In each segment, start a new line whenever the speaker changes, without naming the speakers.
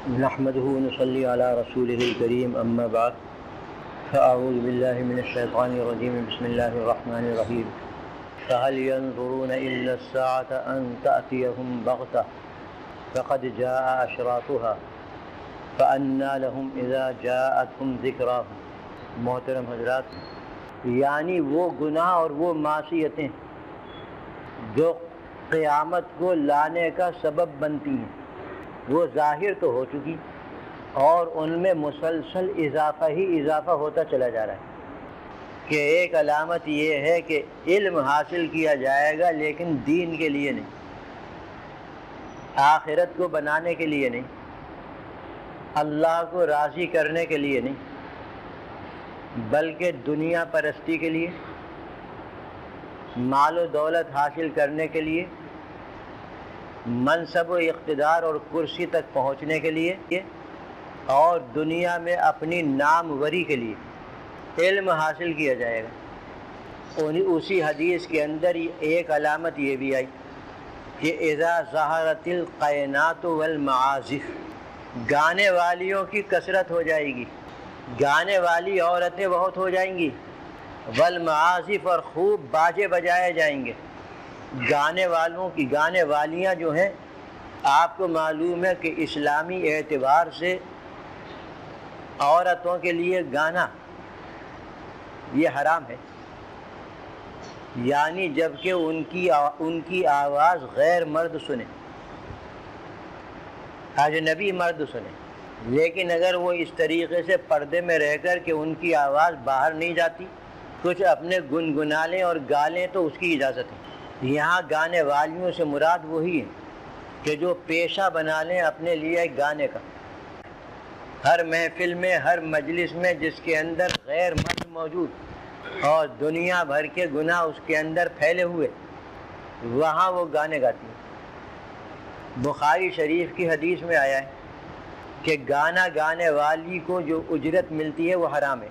نحمده ونصلي على رسوله الكريم أما بعد فأعوذ بالله من الشيطان الرجيم بسم الله الرحمن الرحيم فهل ينظرون إلا الساعة أن تأتيهم بغتة فقد جاء أشراطها فأنى لهم إذا جاءتهم ذكراهم۔ محترم حضرات، یعنی وہ گناہ اور وہ معصیتیں جو قیامت کو لانے کا سبب بنتی ہیں وہ ظاہر تو ہو چکی اور ان میں مسلسل اضافہ ہی اضافہ ہوتا چلا جا رہا ہے کہ ایک علامت یہ ہے کہ علم حاصل کیا جائے گا لیکن دین کے لیے نہیں، آخرت کو بنانے کے لیے نہیں، اللہ کو راضی کرنے کے لیے نہیں، بلکہ دنیا پرستی کے لیے، مال و دولت حاصل کرنے کے لیے، منصب و اقتدار اور کرسی تک پہنچنے کے لیے اور دنیا میں اپنی ناموری کے لیے علم حاصل کیا جائے گا۔ اسی حدیث کے اندر ایک علامت یہ بھی آئی کہ اذا ظہرت القینات والمعازف، گانے والیوں کی کثرت ہو جائے گی، گانے والی عورتیں بہت ہو جائیں گی، والمعازف اور خوب باجے بجائے جائیں گے۔ گانے والوں کی گانے والیاں جو ہیں، آپ کو معلوم ہے کہ اسلامی اعتبار سے عورتوں کے لیے گانا یہ حرام ہے، یعنی جبکہ ان کی آواز غیر مرد سنے، اجنبی مرد سنے، لیکن اگر وہ اس طریقے سے پردے میں رہ کر کہ ان کی آواز باہر نہیں جاتی، کچھ اپنے گنگنا لیں اور گا لیں تو اس کی اجازت ہے۔ یہاں گانے والیوں سے مراد وہی ہے کہ جو پیشہ بنا لیں اپنے لیے گانے کا، ہر محفل میں، ہر مجلس میں جس کے اندر غیر مرد موجود اور دنیا بھر کے گناہ اس کے اندر پھیلے ہوئے، وہاں وہ گانے گاتی ہیں۔ بخاری شریف کی حدیث میں آیا ہے کہ گانا گانے والی کو جو اجرت ملتی ہے وہ حرام ہے۔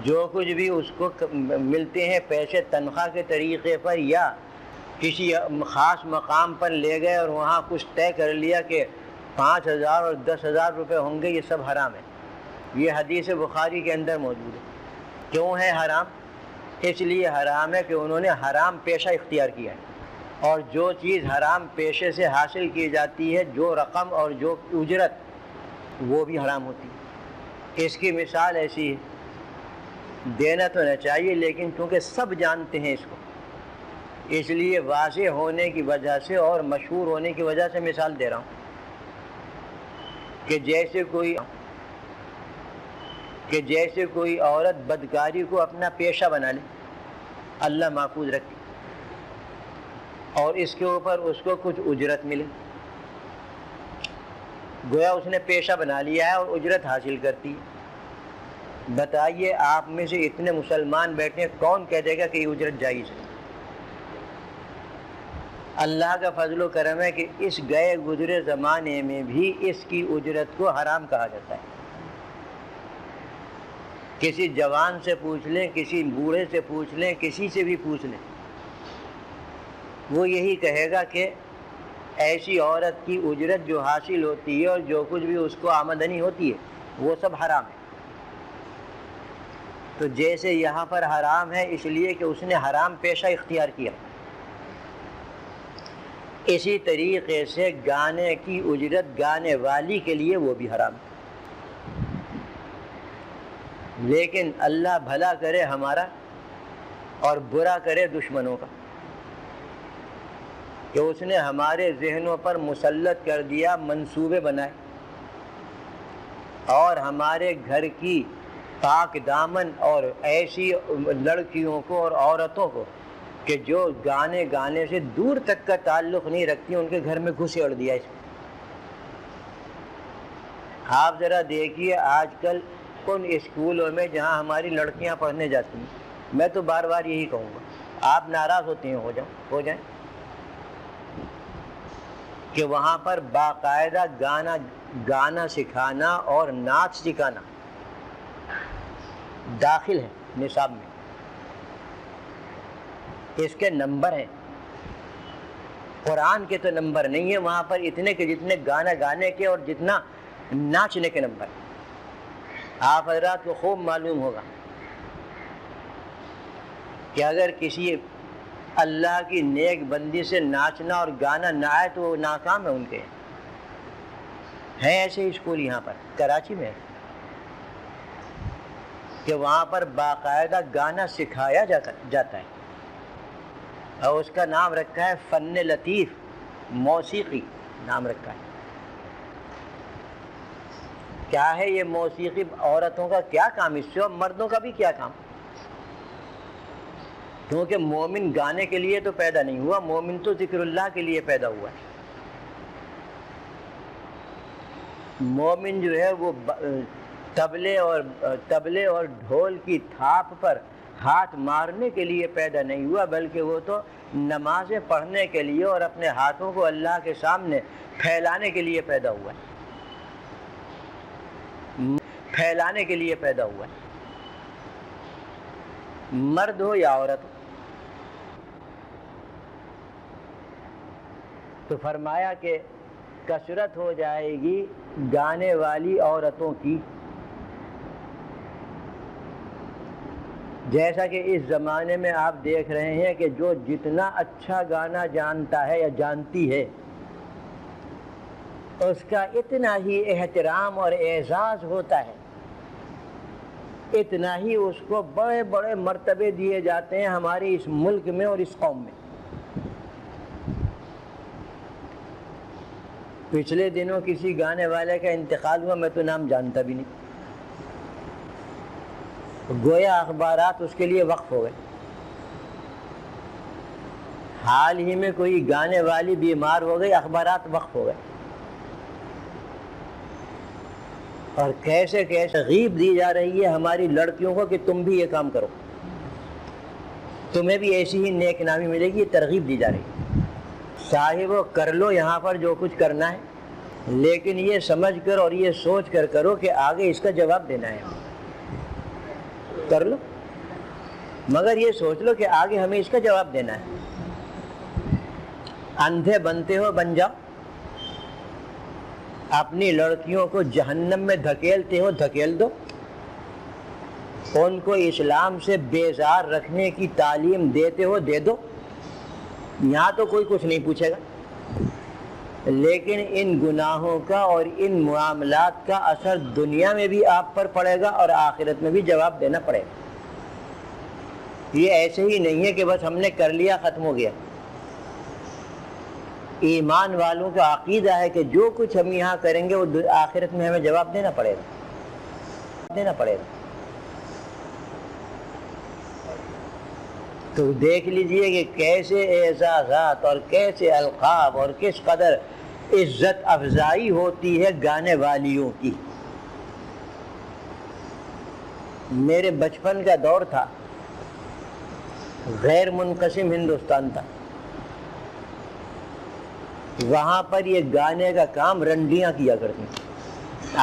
جو کچھ بھی اس کو ملتے ہیں پیسے تنخواہ کے طریقے پر یا کسی خاص مقام پر لے گئے اور وہاں کچھ طے کر لیا کہ 5,000 اور 10,000 روپے ہوں گے، یہ سب حرام ہے۔ یہ حدیث بخاری کے اندر موجود ہے۔ کیوں ہے حرام؟ اس لیے حرام ہے کہ انہوں نے حرام پیشہ اختیار کیا ہے، اور جو چیز حرام پیشے سے حاصل کی جاتی ہے، جو رقم اور جو اجرت، وہ بھی حرام ہوتی ہے۔ اس کی مثال ایسی ہے، دینا تو نہ چاہیے لیکن چونکہ سب جانتے ہیں اس کو، اس لیے واضح ہونے کی وجہ سے اور مشہور ہونے کی وجہ سے مثال دے رہا ہوں کہ جیسے کوئی عورت بدکاری کو اپنا پیشہ بنا لے، اللہ محفوظ رکھے، اور اس کے اوپر اس کو کچھ اجرت ملے، گویا اس نے پیشہ بنا لیا ہے اور اجرت حاصل کرتی ہے۔ بتائیے آپ میں سے اتنے مسلمان بیٹھے ہیں، کون کہہ دے گا کہ یہ اجرت جائز ہے؟ اللہ کا فضل و کرم ہے کہ اس گئے گزرے زمانے میں بھی اس کی اجرت کو حرام کہا جاتا ہے۔ کسی جوان سے پوچھ لیں، کسی بوڑھے سے پوچھ لیں، کسی سے بھی پوچھ لیں، وہ یہی کہے گا کہ ایسی عورت کی اجرت جو حاصل ہوتی ہے اور جو کچھ بھی اس کو آمدنی ہوتی ہے وہ سب حرام ہے۔ تو جیسے یہاں پر حرام ہے اس لیے کہ اس نے حرام پیشہ اختیار کیا، اسی طریقے سے گانے کی اجرت گانے والی کے لیے وہ بھی حرام ہے۔ لیکن اللہ بھلا کرے ہمارا اور برا کرے دشمنوں کا، کہ اس نے ہمارے ذہنوں پر مسلط کر دیا منصوبے بنائے اور ہمارے گھر کی پاک دامن اور ایسی لڑکیوں کو اور عورتوں کو کہ جو گانے سے دور تک کا تعلق نہیں رکھتی، ان کے گھر میں گھسیڑ دیا اس میں۔ آپ ذرا دیکھیے آج کل ان اسکولوں میں جہاں ہماری لڑکیاں پڑھنے جاتی ہیں، میں تو بار بار یہی کہوں گا، آپ ناراض ہوتے ہیں ہو جائیں کہ وہاں پر باقاعدہ گانا سکھانا اور نعت سکھانا داخل ہے نصاب میں، اس کے نمبر ہیں، قرآن کے تو نمبر نہیں ہے وہاں پر اتنے کہ جتنے گانا گانے کے اور جتنا ناچنے کے نمبر۔ آپ حضرات کو خوب معلوم ہوگا کہ اگر کسی اللہ کی نیک بندی سے ناچنا اور گانا نہ آئے تو وہ ناکام ہے ان کے۔ ہیں ایسے اسکول یہاں پر کراچی میں کہ وہاں پر باقاعدہ گانا سکھایا جاتا ہے، اور اس کا نام رکھا ہے فن لطیف، موسیقی نام رکھا ہے۔ کیا ہے یہ موسیقی؟ عورتوں کا کیا کام اس سے، اور مردوں کا بھی کیا کام؟ کیونکہ مومن گانے کے لیے تو پیدا نہیں ہوا، مومن تو ذکر اللہ کے لیے پیدا ہوا ہے۔ مومن جو ہے وہ تبلے اور ڈھول کی تھاپ پر ہاتھ مارنے کے لیے پیدا نہیں ہوا، بلکہ وہ تو نمازیں پڑھنے کے لیے اور اپنے ہاتھوں کو اللہ کے سامنے پھیلانے کے لیے پیدا ہوا ہے، پھیلانے کے لیے پیدا ہوا ہے، مرد ہو یا عورت ہو۔ تو فرمایا کہ کثرت ہو جائے گی گانے والی عورتوں کی، جیسا کہ اس زمانے میں آپ دیکھ رہے ہیں کہ جو جتنا اچھا گانا جانتا ہے یا جانتی ہے اس کا اتنا ہی احترام اور اعزاز ہوتا ہے، اتنا ہی اس کو بڑے بڑے مرتبے دیے جاتے ہیں ہمارے اس ملک میں اور اس قوم میں۔ پچھلے دنوں کسی گانے والے کا انتقال ہوا، میں تو نام جانتا بھی نہیں، گویا اخبارات اس کے لیے وقف ہو گئے۔ حال ہی میں کوئی گانے والی بیمار ہو گئی، اخبارات وقف ہو گئے، اور کیسے کیسے ترغیب دی جا رہی ہے ہماری لڑکیوں کو کہ تم بھی یہ کام کرو، تمہیں بھی ایسی ہی نیک نامی ملے گی، یہ ترغیب دی جا رہی ہے۔ صاحبو کر لو یہاں پر جو کچھ کرنا ہے، لیکن یہ سمجھ کر اور یہ سوچ کر کرو کہ آگے اس کا جواب دینا ہے۔ کر لو مگر یہ سوچ لو کہ آگے ہمیں اس کا جواب دینا ہے۔ اندھے بنتے ہو بن جاؤ، اپنی لڑکیوں کو جہنم میں دھکیلتے ہو دھکیل دو، ان کو اسلام سے بیزار رکھنے کی تعلیم دیتے ہو دے دو، یہاں تو کوئی کچھ نہیں پوچھے گا، لیکن ان گناہوں کا اور ان معاملات کا اثر دنیا میں بھی آپ پر پڑے گا اور آخرت میں بھی جواب دینا پڑے گا۔ یہ ایسے ہی نہیں ہے کہ بس ہم نے کر لیا ختم ہو گیا۔ ایمان والوں کا عقیدہ ہے کہ جو کچھ ہم یہاں کریں گے وہ آخرت میں ہمیں جواب دینا پڑے گا۔ تو دیکھ لیجئے کہ کیسے اعزازات اور کیسے القاب اور کس قدر عزت افزائی ہوتی ہے گانے والیوں کی۔ میرے بچپن کا دور تھا، غیر منقسم ہندوستان تھا، وہاں پر یہ گانے کا کام رنڈیاں کیا کرتی ہیں۔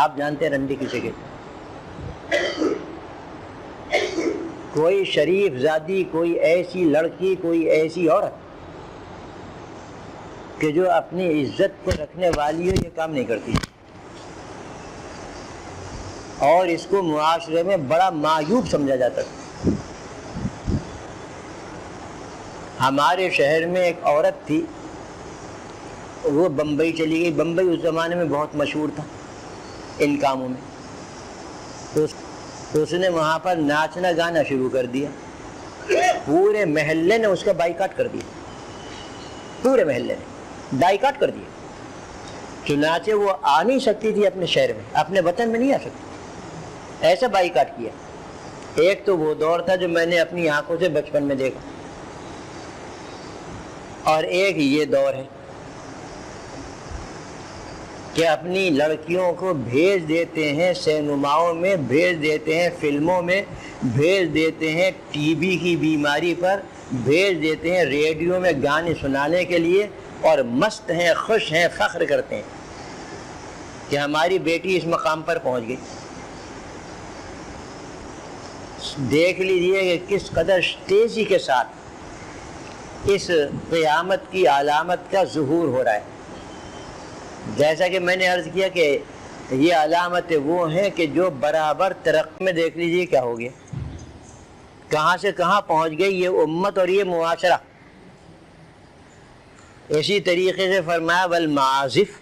آپ جانتے ہیں رنڈی کسے کہتے ہیں؟ کوئی شریف زادی، کوئی ایسی لڑکی، کوئی ایسی عورت کہ جو اپنی عزت کو رکھنے والی ہو، یہ کام نہیں کرتی، اور اس کو معاشرے میں بڑا معیوب سمجھا جاتا تھا۔ ہمارے شہر میں ایک عورت تھی، وہ بمبئی چلی گئی۔ بمبئی اس زمانے میں بہت مشہور تھا ان کاموں میں، تو اس نے وہاں پر ناچنا گانا شروع کر دیا، پورے محلے نے اس کا بائیکاٹ کر دیا، پورے محلے نے بائیکاٹ کر دیا۔ چنانچہ وہ آ نہیں سکتی تھی اپنے شہر میں، اپنے وطن میں نہیں آ سکتی، ایسا بائیکاٹ کیا۔ ایک تو وہ دور تھا جو میں نے اپنی آنکھوں سے بچپن میں دیکھا، اور ایک یہ دور ہے کہ اپنی لڑکیوں کو بھیج دیتے ہیں سینماؤں میں، بھیج دیتے ہیں فلموں میں، بھیج دیتے ہیں ٹی بی کی بیماری پر، بھیج دیتے ہیں ریڈیو میں گانے سنانے کے لیے، اور مست ہیں، خوش ہیں، فخر کرتے ہیں کہ ہماری بیٹی اس مقام پر پہنچ گئی۔ دیکھ لیجئے کہ کس قدر تیزی کے ساتھ اس قیامت کی علامت کا ظہور ہو رہا ہے۔ جیسا کہ میں نے عرض کیا کہ یہ علامتیں وہ ہیں کہ جو برابر ترقی میں دیکھ لیجیے کیا ہو گیا، کہاں سے کہاں پہنچ گئی یہ امت اور یہ معاشرہ۔ اسی طریقے سے فرمایا والمعازف،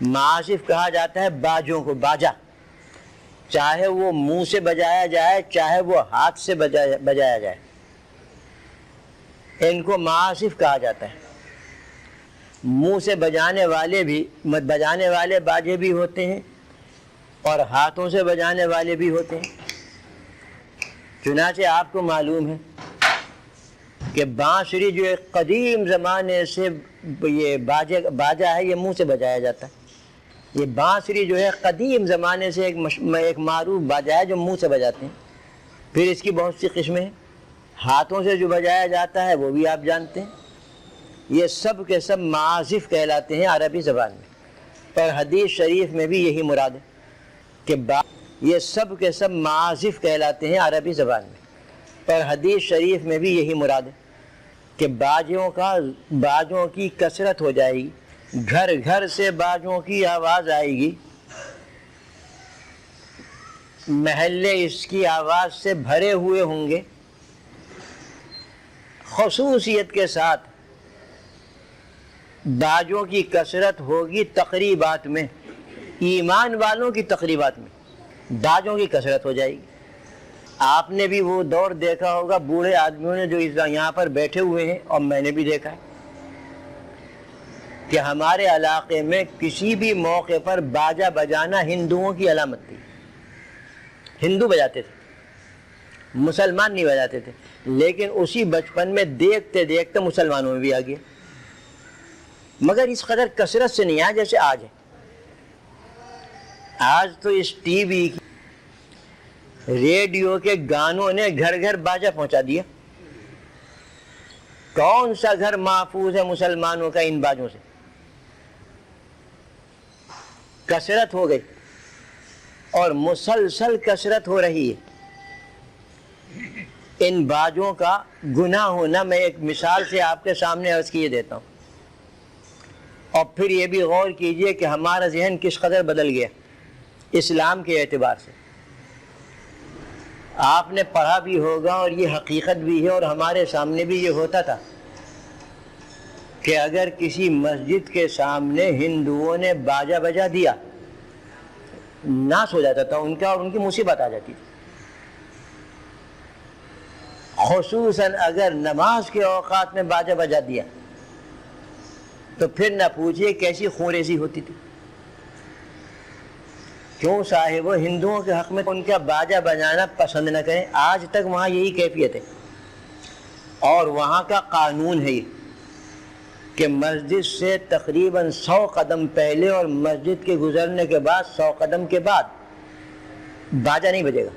معازف کہا جاتا ہے باجوں کو، باجا، چاہے وہ منہ سے بجایا جائے چاہے وہ ہاتھ سے بجایا جائے، ان کو معازف کہا جاتا ہے۔ منہ سے بجانے والے باجے بھی ہوتے ہیں اور ہاتھوں سے بجانے والے بھی ہوتے ہیں۔ چنانچہ آپ کو معلوم ہے کہ بانسری جو ایک قدیم زمانے سے یہ باجا ہے، یہ منہ سے بجایا جاتا ہے۔ یہ بانسری جو ہے قدیم زمانے سے ایک معروف باجا ہے جو منہ سے بجاتے ہیں۔ پھر اس کی بہت سی قسمیں ہیں، ہاتھوں سے جو بجایا جاتا ہے وہ بھی آپ جانتے ہیں۔ یہ سب کے سب معازف کہلاتے ہیں عربی زبان میں، اور حدیث شریف میں بھی یہی مراد ہے کہ یہ سب کے سب معازف کہلاتے ہیں عربی زبان میں، اور حدیث شریف میں بھی یہی مراد ہے کہ باجوں کی کثرت ہو جائے گی، گھر گھر سے باجوں کی آواز آئے گی، محلے اس کی آواز سے بھرے ہوئے ہوں گے۔ خصوصیت کے ساتھ باجوں کی کثرت ہوگی تقریبات میں، ایمان والوں کی تقریبات میں باجوں کی کثرت ہو جائے گی۔ آپ نے بھی وہ دور دیکھا ہوگا بوڑھے آدمیوں نے جو یہاں پر بیٹھے ہوئے ہیں، اور میں نے بھی دیکھا ہے کہ ہمارے علاقے میں کسی بھی موقع پر باجا بجانا ہندوؤں کی علامت تھی۔ ہندو بجاتے تھے، مسلمان نہیں بجاتے تھے، لیکن اسی بچپن میں دیکھتے دیکھتے مسلمانوں میں بھی آ گیا، مگر اس قدر کثرت سے نہیں آیا جیسے آج ہے۔ آج تو اس ٹی وی کی، ریڈیو کے گانوں نے گھر گھر باجا پہنچا دیا۔ کون سا گھر محفوظ ہے مسلمانوں کا ان باجوں سے؟ کثرت ہو گئی اور مسلسل کثرت ہو رہی ہے۔ ان باجوں کا گناہ ہونا میں ایک مثال سے آپ کے سامنے عرض کیے دیتا ہوں، اور پھر یہ بھی غور کیجئے کہ ہمارا ذہن کس قدر بدل گیا اسلام کے اعتبار سے۔ آپ نے پڑھا بھی ہوگا اور یہ حقیقت بھی ہے، اور ہمارے سامنے بھی یہ ہوتا تھا کہ اگر کسی مسجد کے سامنے ہندوؤں نے باجا بجا دیا، ناس ہو جاتا تھا ان کا، اور ان کی مصیبت آ جاتی تھی۔ خصوصاً اگر نماز کے اوقات میں باجا بجا دیا تو پھر نہ پوچھئے کیسی خونریزی ہوتی تھی۔ کیوں صاحب ہندوؤں کے حق میں ان کا باجا بجانا پسند نہ کریں؟ آج تک وہاں یہی کیفیت ہے، اور وہاں کا قانون ہے یہ کہ مسجد سے تقریباً 100 قدم پہلے اور مسجد کے گزرنے کے بعد 100 قدم کے بعد باجا نہیں بجے گا۔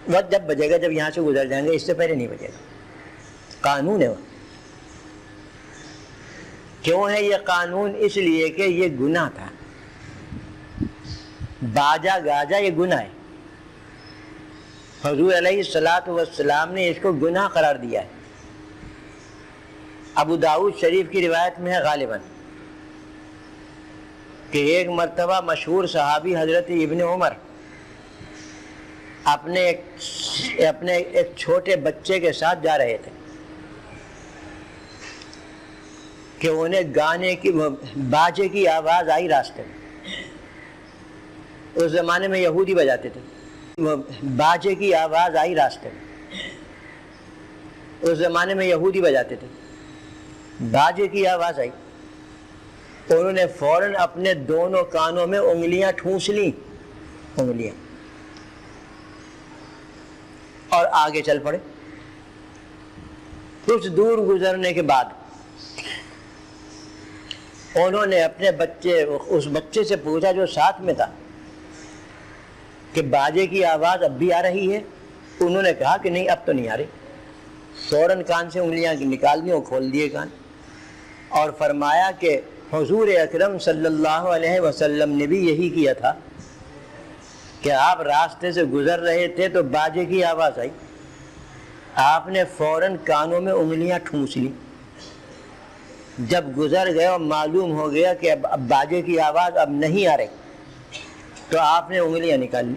وقت جب بجے گا جب یہاں سے گزر جائیں گے، اس سے پہلے نہیں بجے گا۔ قانون ہے وہ۔ کیوں ہے یہ قانون؟ اس لیے کہ یہ گناہ تھا، باجا گاجا یہ گناہ ہے۔ حضور علیہ السلام نے اس کو گناہ قرار دیا ہے۔ ابو داؤد شریف کی روایت میں ہے غالباً کہ ایک مرتبہ مشہور صحابی حضرت ابن عمر اپنے ایک چھوٹے بچے کے ساتھ جا رہے تھے کہ انہیں گانے کی، باجے کی آواز آئی راستے میں۔ اس زمانے میں یہودی بجاتے تھے، باجے کی آواز آئی راستے میں۔ اس زمانے میں یہودی بجاتے تھے، باجے کی آواز آئی، انہوں نے فوراً اپنے دونوں کانوں میں انگلیاں ٹھونس لیں، انگلیاں، اور آگے چل پڑے۔ کچھ دور گزرنے کے بعد انہوں نے اپنے اس بچے سے پوچھا جو ساتھ میں تھا کہ باجے کی آواز اب بھی آ رہی ہے؟ انہوں نے کہا کہ نہیں، اب تو نہیں آ رہی۔ فوراً کان سے انگلیاں نکال دی اور کھول دیے کان، اور فرمایا کہ حضور اکرم صلی اللہ علیہ وسلم نے بھی یہی کیا تھا کہ آپ راستے سے گزر رہے تھے تو باجے کی آواز آئی، آپ نے فوراً کانوں میں انگلیاں ٹھونس لی، جب گزر گئے اور معلوم ہو گیا کہ اب باجے کی آواز اب نہیں آ رہی تو آپ نے انگلیاں نکالی.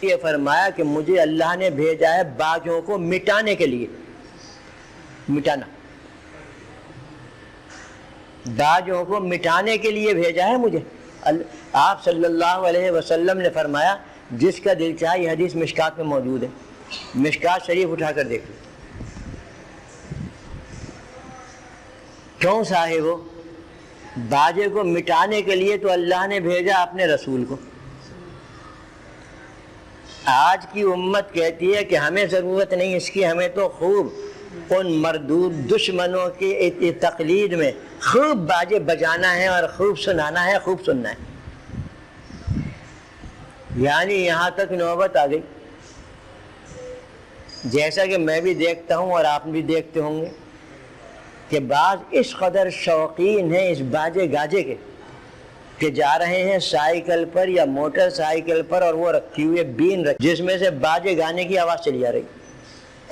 یہ فرمایا کہ مجھے اللہ نے بھیجا ہے باجوں کو مٹانے کے لیے. مٹانا، باجوں کو مٹانے کے لیے بھیجا ہے مجھے. آپ صلی اللہ علیہ وسلم نے فرمایا جس کا دل چاہے، یہ حدیث مشکات میں موجود ہے، مشکات شریف اٹھا کر دیکھ لو. کیوں صاحب ہو؟ باجے کو مٹانے کے لیے تو اللہ نے بھیجا اپنے رسول کو. آج کی امت کہتی ہے کہ ہمیں ضرورت نہیں اس کی، ہمیں تو خوب ان مردود دشمنوں کی تقلید میں خوب باجے بجانا ہے اور خوب سنانا ہے، خوب سننا ہے. یعنی یہاں تک نوبت آ گئی، جیسا کہ میں بھی دیکھتا ہوں اور آپ بھی دیکھتے ہوں گے کہ بعض اس قدر شوقین ہیں اس باجے گاجے کے کہ جا رہے ہیں سائیکل پر یا موٹر سائیکل پر اور وہ رکھی ہوئی بین جس میں سے باجے گانے کی آواز چلی جا رہی،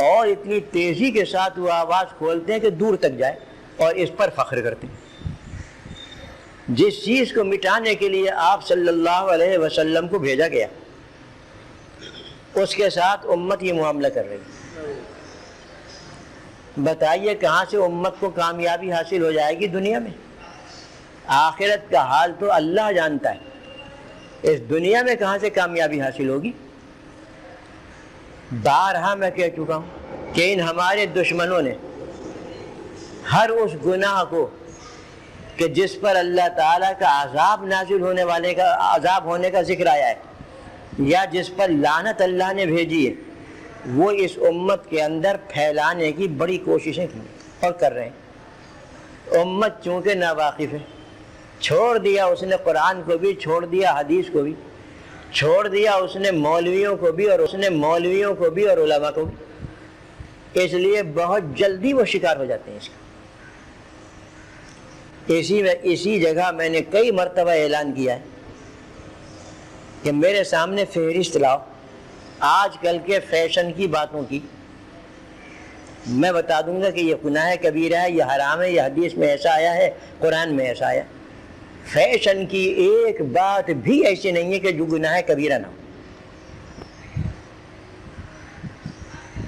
اور اتنی تیزی کے ساتھ وہ آواز کھولتے ہیں کہ دور تک جائے اور اس پر فخر کرتے ہیں. جس چیز کو مٹانے کے لیے آپ صلی اللہ علیہ وسلم کو بھیجا گیا اس کے ساتھ امت یہ معاملہ کر رہی. بتائیے کہاں سے امت کو کامیابی حاصل ہو جائے گی دنیا میں؟ آخرت کا حال تو اللہ جانتا ہے، اس دنیا میں کہاں سے کامیابی حاصل ہوگی؟ بارہا میں کہہ چکا ہوں کہ ان ہمارے دشمنوں نے ہر اس گناہ کو کہ جس پر اللہ تعالیٰ کا عذاب نازل ہونے والے کا عذاب ہونے کا ذکر آیا ہے یا جس پر لعنت اللہ نے بھیجی ہے، وہ اس امت کے اندر پھیلانے کی بڑی کوششیں کی اور کر رہے ہیں. امت چونکہ ناواقف ہے، چھوڑ دیا اس نے قرآن کو بھی، چھوڑ دیا حدیث کو بھی، چھوڑ دیا اس نے مولویوں کو بھی اور علماء کو بھی، اس لیے بہت جلدی وہ شکار ہو جاتے ہیں اس کا. اسی جگہ میں نے کئی مرتبہ اعلان کیا ہے کہ میرے سامنے فہرست لاؤ آج کل کے فیشن کی باتوں کی، میں بتا دوں گا کہ یہ گناہ کبیرہ ہے، یہ حرام ہے، یہ حدیث میں ایسا آیا ہے، قرآن میں ایسا آیا. فیشن کی ایک بات بھی ایسی نہیں ہے کہ جو گناہ کبیرہ نہ ہو.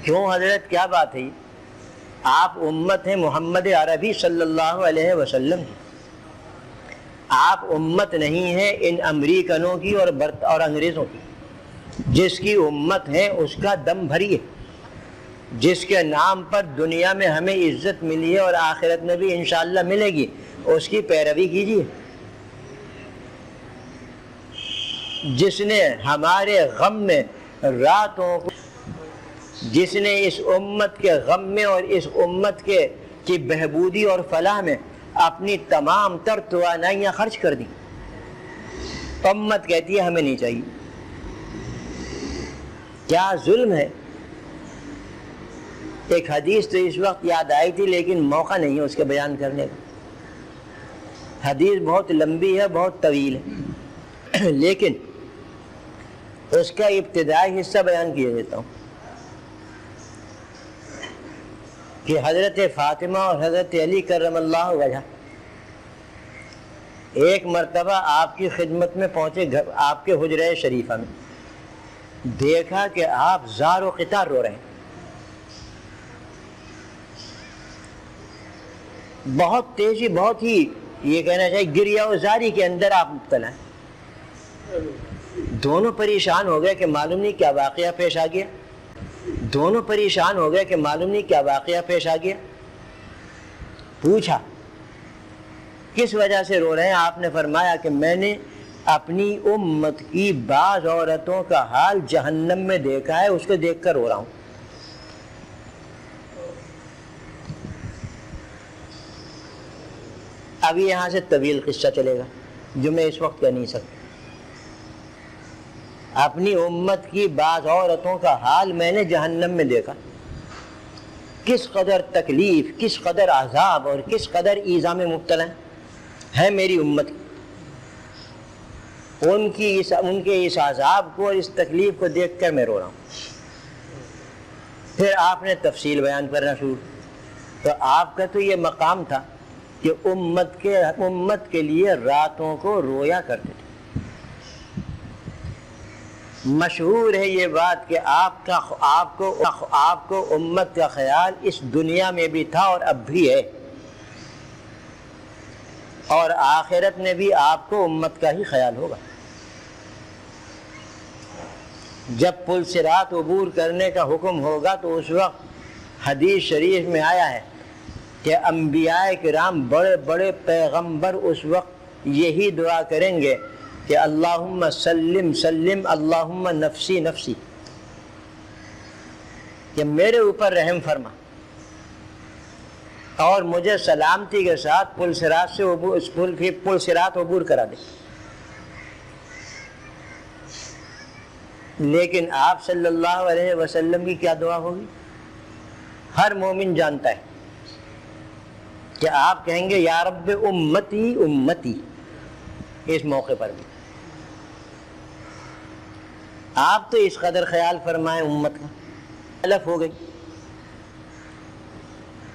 کیوں حضرت، کیا بات ہے؟ آپ امت ہیں محمد عربی صلی اللہ علیہ وسلم کی، آپ امت نہیں ہیں ان امریکنوں کی اور انگریزوں کی. جس کی امت ہے اس کا دم بھریے، جس کے نام پر دنیا میں ہمیں عزت ملی ہے اور آخرت میں بھی انشاءاللہ ملے گی، اس کی پیروی کیجیے. جس نے ہمارے غم میں راتوں کو، جس نے اس امت کے غم میں اور اس امت کی بہبودی اور فلاح میں اپنی تمام تر توانائیاں خرچ کر دی، امت کہتی ہے ہمیں نہیں چاہیے. کیا ظلم ہے. ایک حدیث تو اس وقت یاد آئی تھی لیکن موقع نہیں ہے اس کے بیان کرنے کا. حدیث بہت لمبی ہے، بہت طویل ہے، لیکن اس کا ابتدائی حصہ بیان کیا دیتا ہوں کہ حضرت فاطمہ اور حضرت علی کرم اللہ وجہ ایک مرتبہ آپ کی خدمت میں پہنچے، آپ کے حجرہ شریفہ میں، دیکھا کہ آپ زار و قطار رو رہے ہیں. بہت تیزی، بہت ہی یہ کہنا چاہیے گریہ و زاری کے اندر آپ مبتلا ہیں. دونوں پریشان ہو گئے کہ معلوم نہیں کیا واقعہ پیش آ گیا، دونوں پریشان ہو گئے کہ معلوم نہیں کیا واقعہ پیش آ گیا. پوچھا کس وجہ سے رو رہے ہیں؟ آپ نے فرمایا کہ میں نے اپنی امت کی بعض عورتوں کا حال جہنم میں دیکھا ہے، اس کو دیکھ کر رو رہا ہوں. ابھی یہاں سے طویل قصہ چلے گا جو میں اس وقت کہہ نہیں سکتا. اپنی امت کی بعض عورتوں کا حال میں نے جہنم میں دیکھا، کس قدر تکلیف، کس قدر عذاب اور کس قدر ایذا میں مبتلا ہے میری امت. ان کے اس عذاب کو اور اس تکلیف کو دیکھ کر میں رو رہا ہوں. پھر آپ نے تفصیل بیان کرنا شروع. تو آپ کا تو یہ مقام تھا کہ امت کے لیے راتوں کو رویا کرتے تھے۔ مشہور ہے یہ بات کہ آپ کو امت کا خیال اس دنیا میں بھی تھا اور اب بھی ہے، اور آخرت میں بھی آپ کو امت کا ہی خیال ہوگا۔ جب پل صراط عبور کرنے کا حکم ہوگا تو اس وقت حدیث شریف میں آیا ہے کہ انبیاء کرام بڑے بڑے پیغمبر اس وقت یہی دعا کریں گے کہ اللہم سلم سلم اللہم نفسی نفسی، کہ میرے اوپر رحم فرما اور مجھے سلامتی کے ساتھ پل صراط عبور کرا دے۔ لیکن آپ صلی اللہ علیہ وسلم کی کیا دعا ہوگی؟ ہر مومن جانتا ہے کہ آپ کہیں گے یا رب امتی امتی، اس موقع پر بھی آپ تو اس قدر خیال فرمائیں امت کا، تلف ہو گئی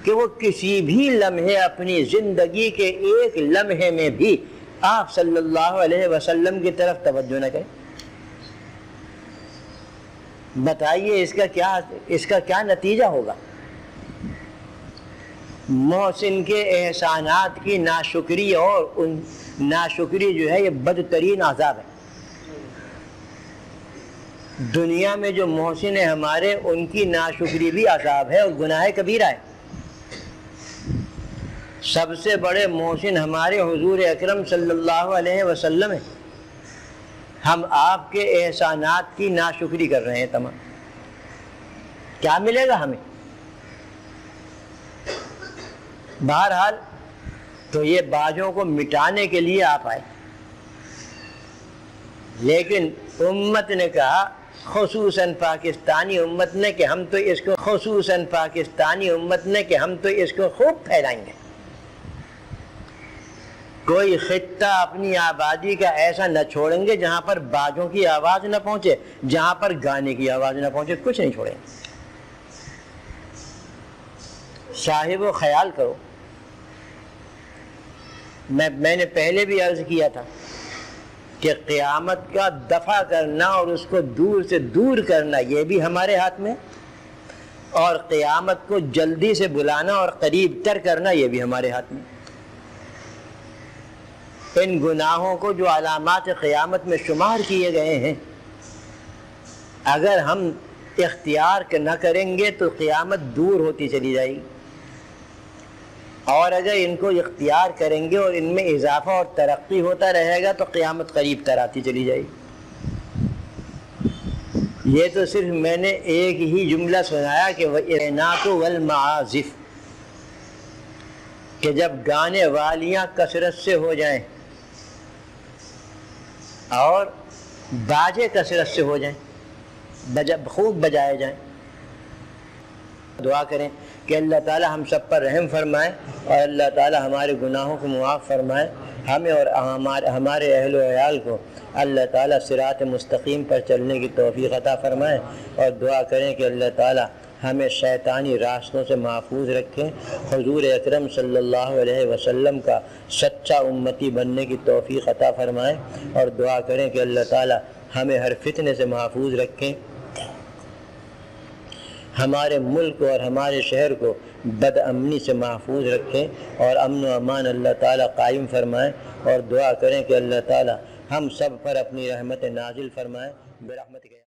کہ وہ کسی بھی لمحے اپنی زندگی کے ایک لمحے میں بھی آپ صلی اللہ علیہ وسلم کی طرف توجہ نہ کریں۔ بتائیے اس کا کیا نتیجہ ہوگا؟ محسن کے احسانات کی ناشکری، اور ان ناشکری جو ہے یہ بدترین عذاب ہے۔ دنیا میں جو محسن ہے ہمارے، ان کی ناشکری بھی عذاب ہے اور گناہ کبیرہ ہے۔ سب سے بڑے محسن ہمارے حضور اکرم صلی اللہ علیہ وسلم ہیں، ہم آپ کے احسانات کی ناشکری کر رہے ہیں تمام۔ کیا ملے گا ہمیں؟ بہرحال تو یہ باجوں کو مٹانے کے لیے آپ آئے، لیکن امت نے کہا، خصوصاً پاکستانی امت نے کہ ہم تو اس کو خوب پھیلائیں گے۔ کوئی خطہ اپنی آبادی کا ایسا نہ چھوڑیں گے جہاں پر باجوں کی آواز نہ پہنچے، جہاں پر گانے کی آواز نہ پہنچے، کچھ نہیں چھوڑیں گے۔ صاحب و خیال کرو، میں نے پہلے بھی عرض کیا تھا کہ قیامت کا دفع کرنا اور اس کو دور سے دور کرنا یہ بھی ہمارے ہاتھ میں، اور قیامت کو جلدی سے بلانا اور قریب تر کرنا یہ بھی ہمارے ہاتھ میں۔ ان گناہوں کو جو علامات قیامت میں شمار کیے گئے ہیں، اگر ہم اختیار نہ کریں گے تو قیامت دور ہوتی چلی جائے گی، اور اگر ان کو اختیار کریں گے اور ان میں اضافہ اور ترقی ہوتا رہے گا تو قیامت قریب تر آتی چلی جائے گی۔ یہ تو صرف میں نے ایک ہی جملہ سنایا کہ وَإِعْنَاقُ وَالْمَعَازِفِ، کہ جب گانے والیاں کثرت سے ہو جائیں اور باجے کثرت سے ہو جائیں، خوب بجائے جائیں، دعا کریں کہ اللہ تعالی ہم سب پر رحم فرمائے اور اللہ تعالی ہمارے گناہوں کو معاف فرمائے، ہمیں اور ہمارے اہل و عیال کو اللہ تعالی صراط مستقیم پر چلنے کی توفیق عطا فرمائے، اور دعا کریں کہ اللہ تعالی ہمیں شیطانی راستوں سے محفوظ رکھیں، حضور اکرم صلی اللہ علیہ وسلم کا سچا امتی بننے کی توفیق عطا فرمائیں، اور دعا کریں کہ اللہ تعالی ہمیں ہر فتنے سے محفوظ رکھیں، ہمارے ملک اور ہمارے شہر کو بد امنی سے محفوظ رکھیں، اور امن و امان اللہ تعالیٰ قائم فرمائیں، اور دعا کریں کہ اللہ تعالیٰ ہم سب پر اپنی رحمت نازل فرمائیں برحمتک۔